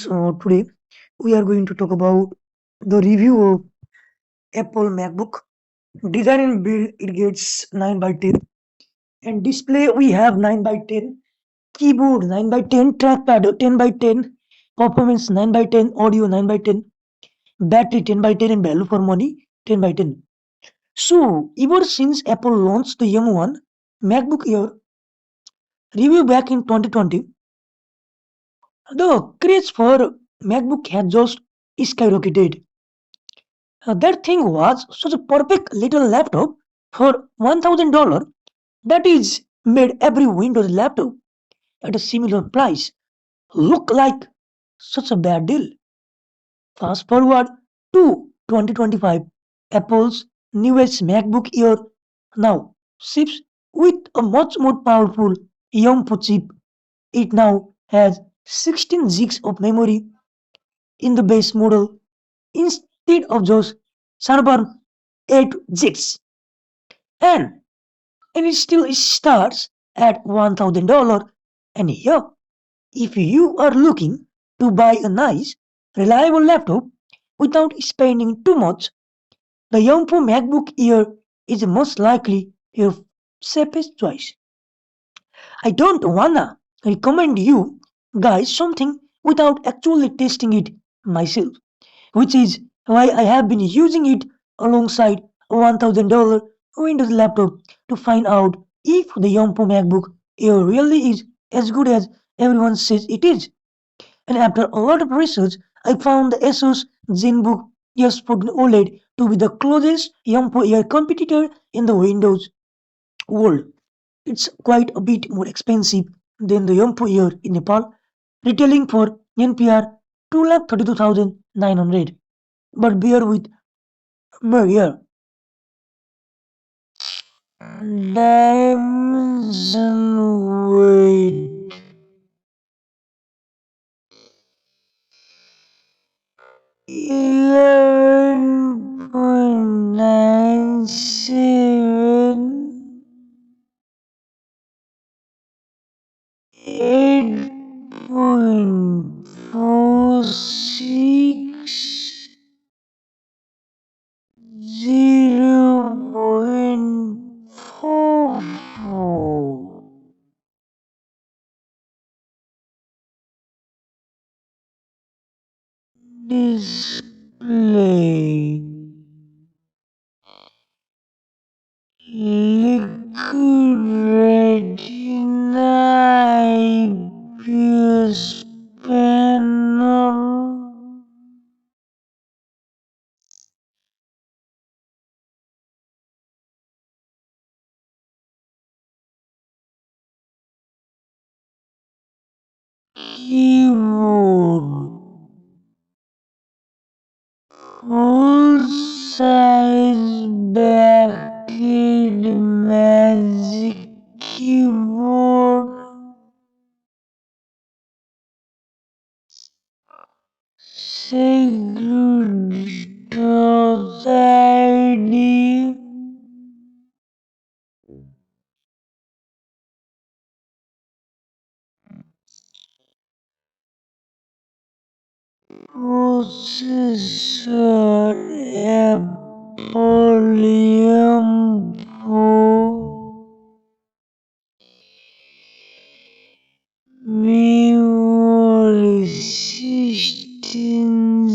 So today we are going to talk about the review of Apple MacBook. Design and build it gets 9 by 10, and display we have 9 by 10, keyboard 9 by 10, trackpad 10 by 10, performance 9 by 10, audio 9 by 10, battery 10 by 10, and value for money 10 by 10. So ever since Apple launched the M1 MacBook Air review back in 2020, the craze for MacBook has just skyrocketed. That thing was such a perfect little laptop for $1,000 that is made every Windows laptop at a similar price look like such a bad deal. Fast forward to 2025, Apple's newest MacBook Air now ships with a much more powerful M.2 chip. It now has 16 gigs of memory in the base model instead of just server 8 gigs. And and it still starts at $1,000. And yeah, if you are looking to buy a nice, reliable laptop without spending too much, the Yongpo MacBook Air is most likely your safest choice. I don't wanna recommend you guys something without actually testing it myself, which is why I have been using it alongside a $1,000 Windows laptop to find out if the Yongpo MacBook Air really is as good as everyone says it is. And after a lot of research, I found the Asus ZenBook S14 OLED to be the closest Yongpo Air competitor in the Windows world. It's quite a bit more expensive than the Yongpo Air in Nepal, retailing for NPR 2,32,900. But bear with me here. Dimension weight 11.97, 8.46, 0.44. Display liquid retina IPS panel, keyboard full size backlit magic keyboard, Secret ID, processor Apple memory 16 GB,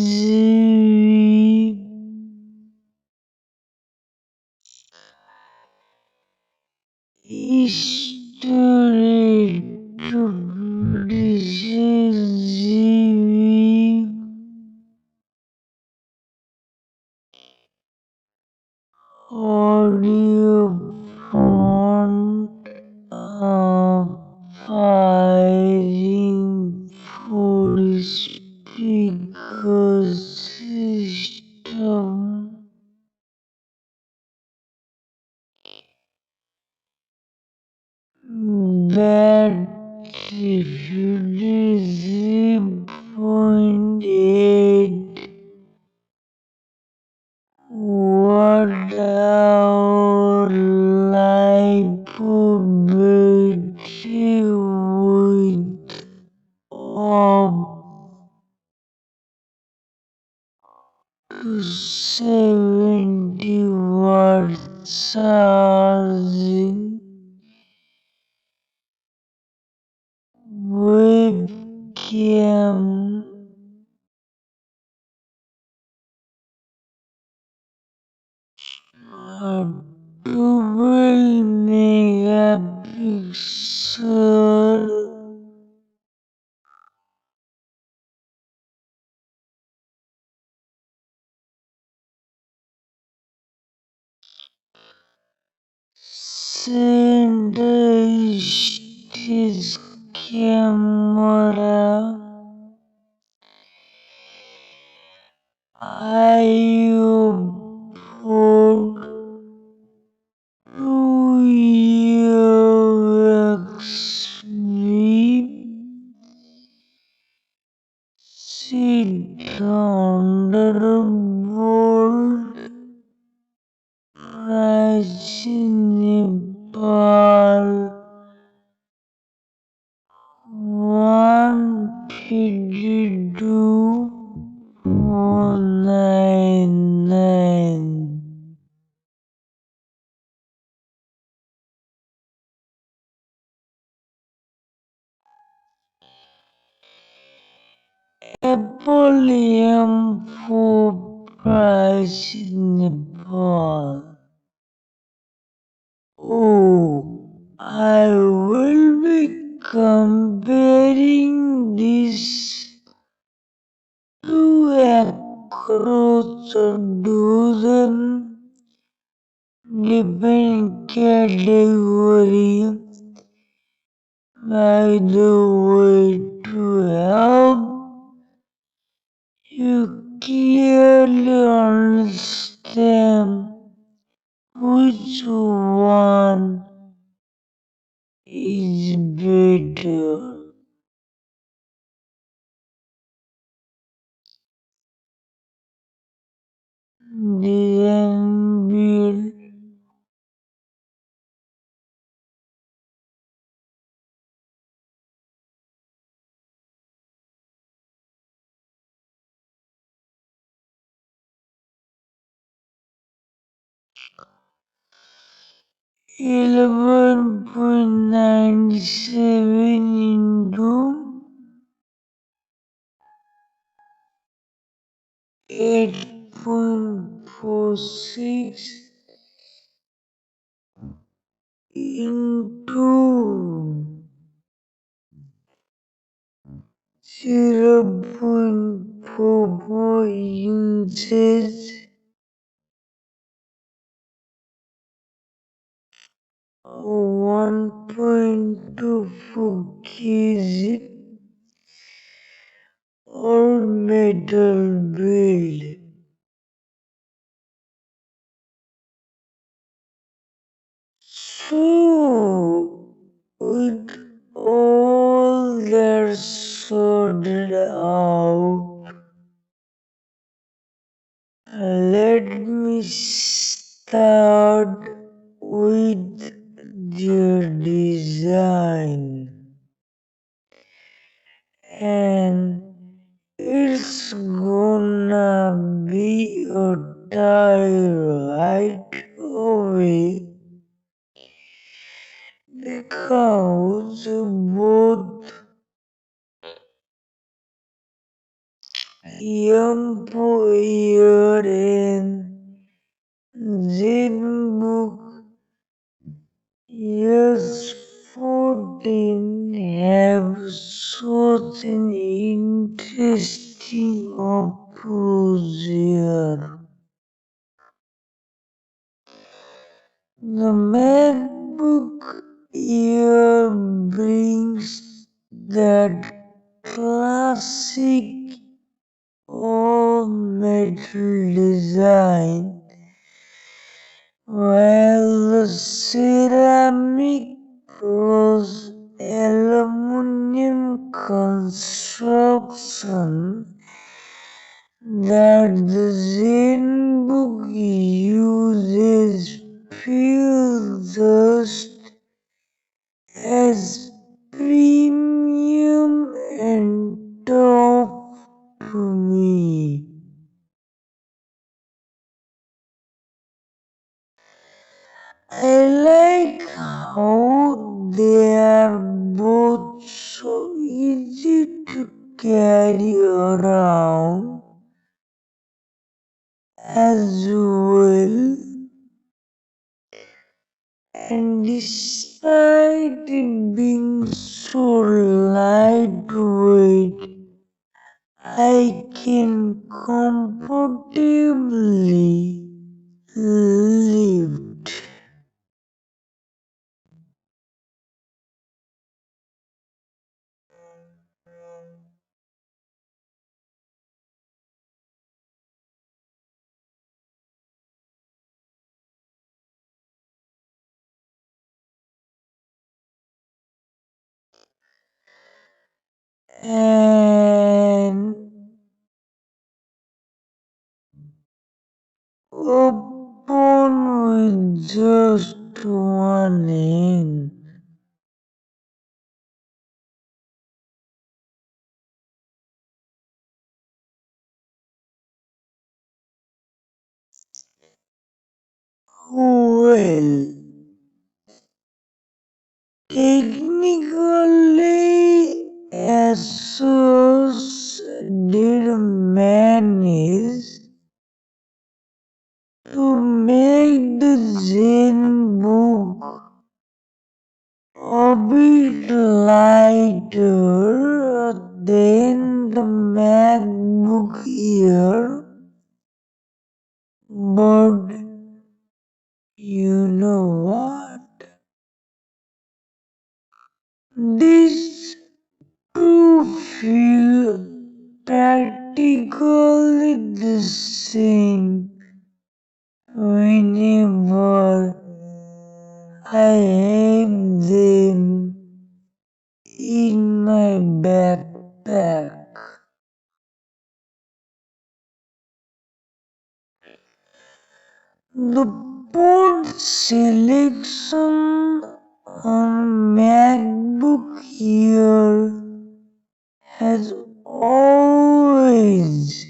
storage 26 GB, audio font firing for speaker system, battery 53.8 watt hours, to 70 watt charging webcam, a 12 megapixel center stage camera, IO port, 2 USB, C Thunderbolt, price Nepal 152,499. Apple M4 price Nepal. Oh, I will be comparing this to across a dozen different categories. By the way, to help you clearly understand which one is better. Design build 11.97 into 8.46 into 0.44 inches, 1.24 kg, or metal build. So, with all that sorted out, let me start with the design. And it's gonna be a tie right away because both Employer and Zenbook S14 have such an interesting approach here. The MacBook Air brings that classic all metal design, while the ceramic plus aluminum construction that the Zenbook uses feels just as premium and top to me. carry around as well. And despite it being so lightweight, I can comfortably lift. And open with just one hand. Well, technically, ASUS did manage to make the Zen book a bit lighter than the MacBook Air, but you know what? This to feel practically the same whenever I have them in my backpack. The port selection on MacBook Air has always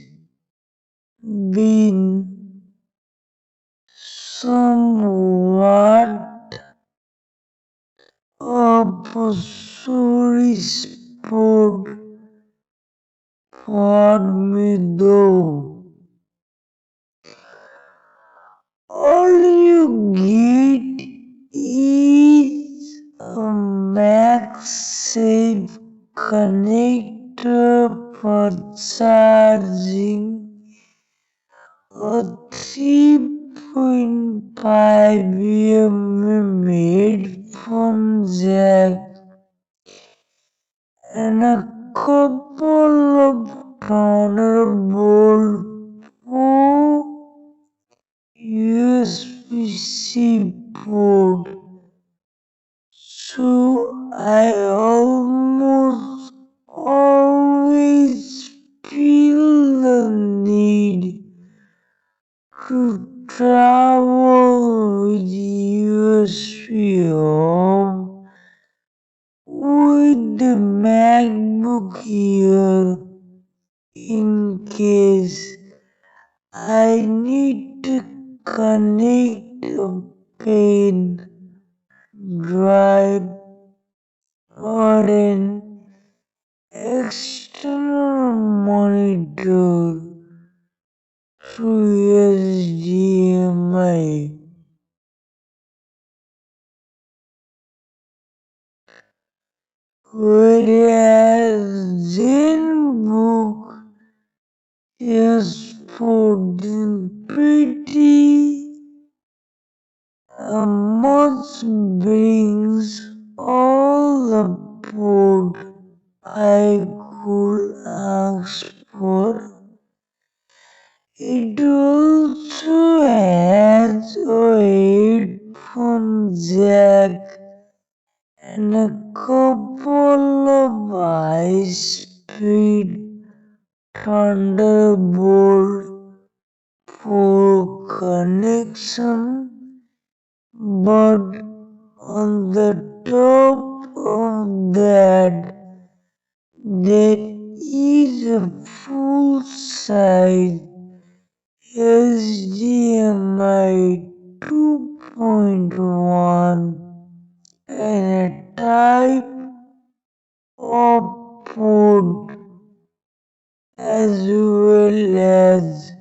been somewhat a sorry sport for me though. All you get is a MagSafe connector for charging, a 3.5 mm headphone jack, and a couple of Thunderbolt 4 USB-C port. So I almost always feel the need to travel with USB home with the MacBook Air in case I need to connect a pen drive or an external monitor through HDMI. Whereas ZenBook is for the pretty much brings all the port I could ask for. It also has a headphone jack and a couple of high-speed Thunderbolt 4 connection, but on the top of that, there is a full-size HDMI 2.1 and a type of port as well as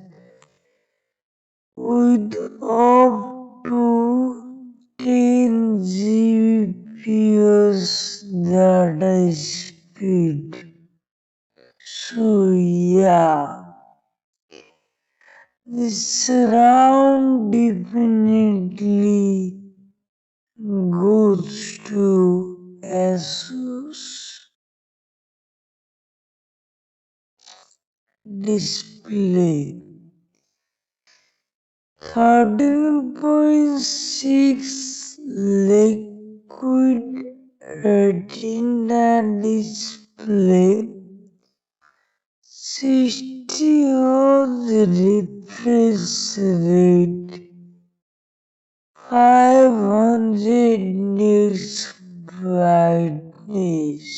with up to 10 Gbps data speed. So yeah, this round definitely goes to ASUS display. 13.6 liquid retina display, 60 Hz refresh rate, 500 nits brightness.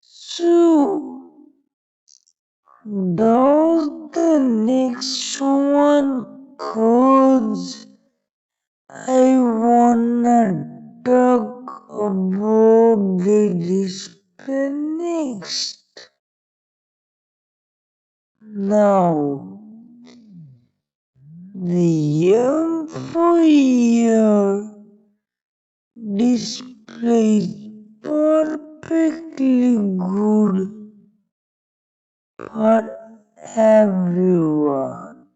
So, does the next one cause I wanna talk about the display next. Now, the employer displays perfectly good for everyone.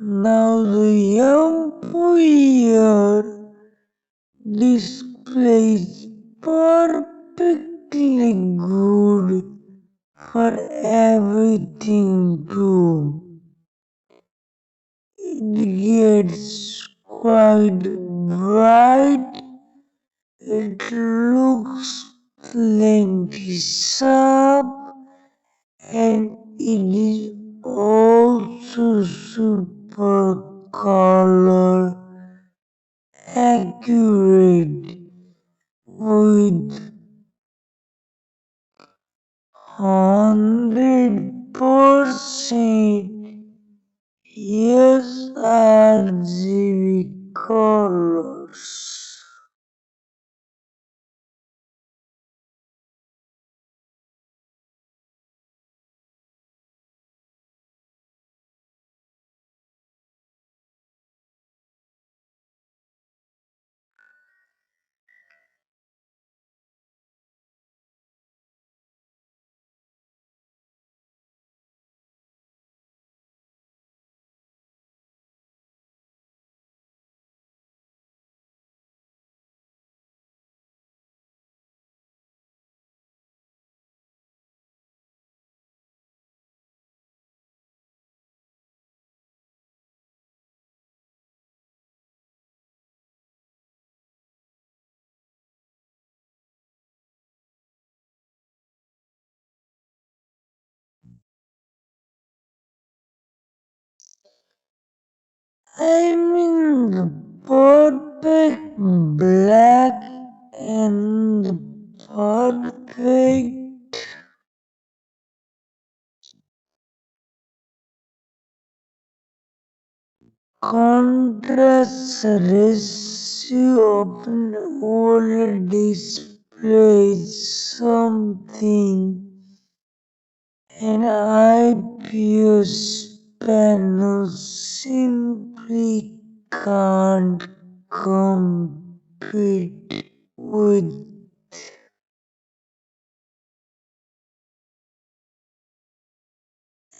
Now the employer displays perfectly good for everything too. It gets quite bright. It looks plenty sharp, and it is also super color accurate with 100% yes RGB colors. I mean the perfect black and the perfect contrast ratio of an OLED display is something an IPS panel simply can't compete with.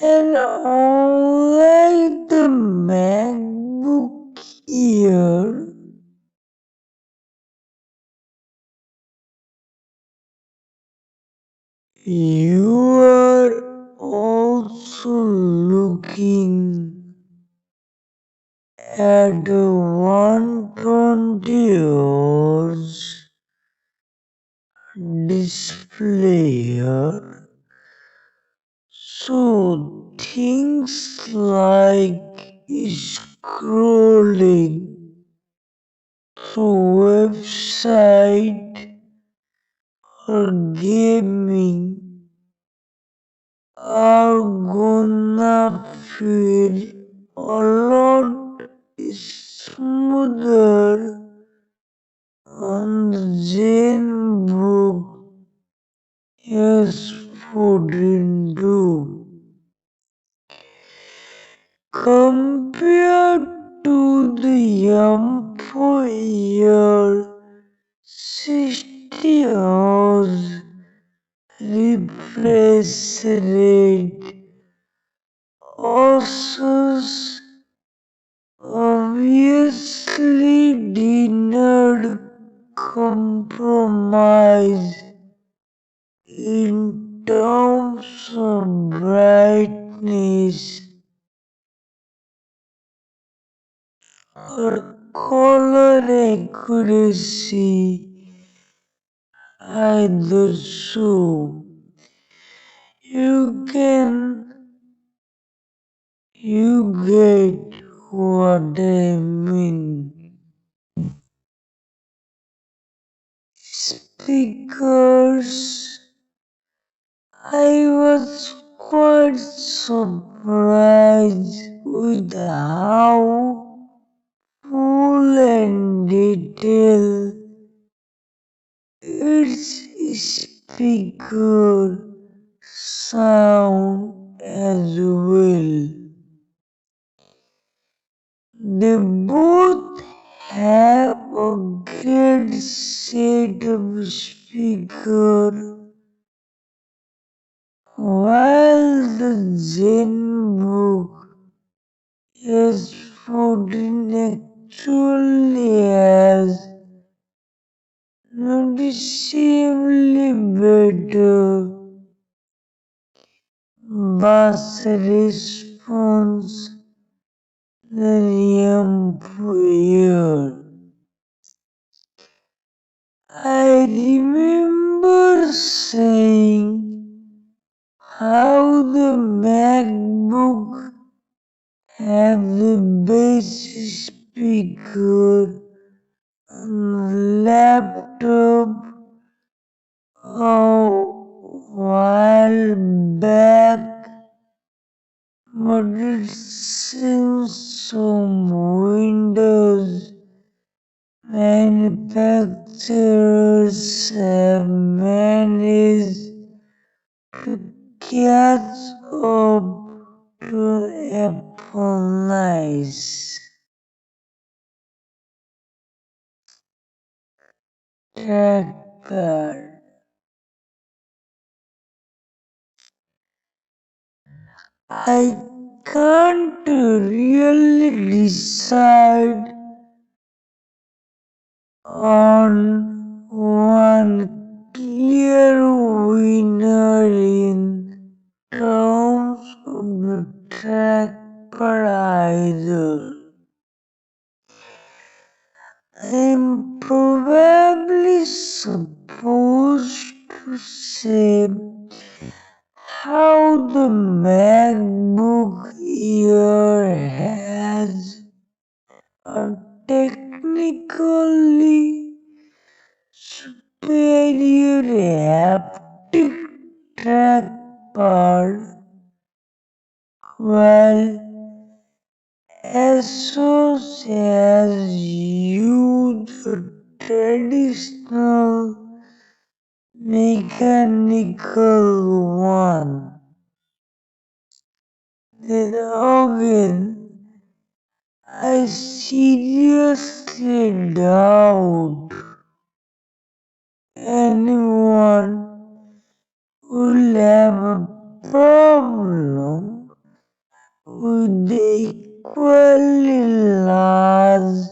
And unlike the MacBook Air, you are also looking at a 120 Hz display. So things like scrolling through website or gaming are gonna feel a lot smoother on the ZenBook S14 compared to the employer 60 hours refresh rate. Asus obviously did not compromise in terms of brightness or color accuracy either, so you get what I mean. Speakers, I was quite surprised with how full and detailed its speaker sound as well. They both have a great set of speaker, while the ZenBook S14 actually has noticeably better bass response than employer. I remember saying how the MacBook have the best speaker on the laptop a while back, but it seems some Windows manufacturers have managed to catch up to Apple nice trackpad. I can't really decide on one clear winner in terms of the trackpad either. I'm probably supposed to say how the MacBook Air has a technically superior haptic trackpad, while ASUS has used a traditional mechanical one. Then again, I seriously doubt anyone will have a problem with the equally large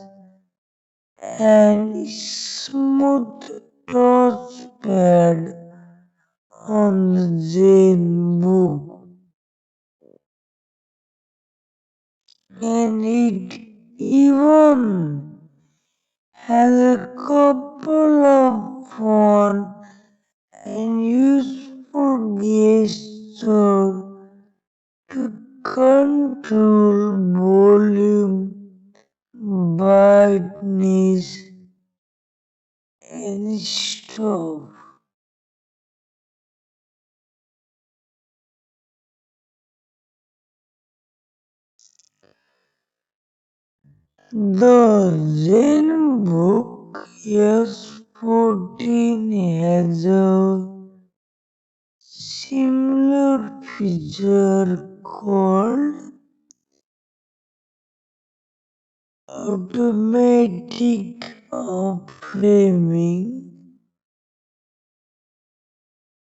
and smooth touchpad on the ZenBook, and it even has a couple of fun and useful gestures to control volume, brightness, and stuff. The ZenBook S14 has a similar feature called automatic framing.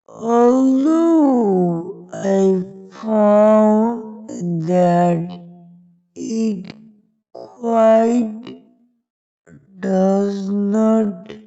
Although I found that it quite does not